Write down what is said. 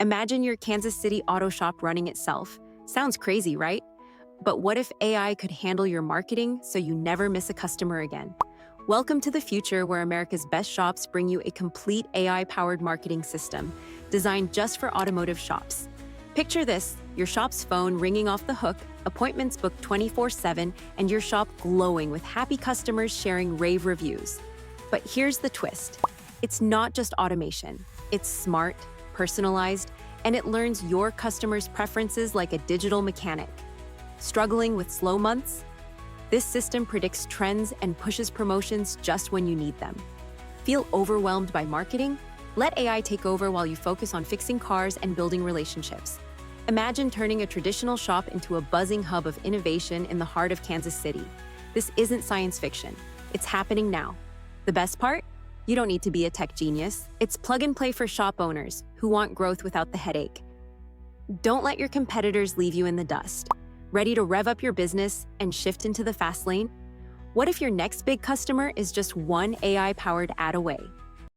Imagine your Kansas City auto shop running itself. Sounds crazy, right? But what if AI could handle your marketing so you never miss a customer again? Welcome to the future where America's best shops bring you a complete AI-powered marketing system designed just for automotive shops. Picture this, your shop's phone ringing off the hook, appointments booked 24/7, and your shop glowing with happy customers sharing rave reviews. But here's the twist. It's not just automation. It's smart, personalized, and it learns your customers' preferences like a digital mechanic. Struggling with slow months? This system predicts trends and pushes promotions just when you need them. Feel overwhelmed by marketing? Let AI take over while you focus on fixing cars and building relationships. Imagine turning a traditional shop into a buzzing hub of innovation in the heart of Kansas City. This isn't science fiction. It's happening now. The best part? You don't need to be a tech genius. It's plug and play for shop owners who want growth without the headache. Don't let your competitors leave you in the dust. Ready to rev up your business and shift into the fast lane? What if your next big customer is just one AI-powered ad away?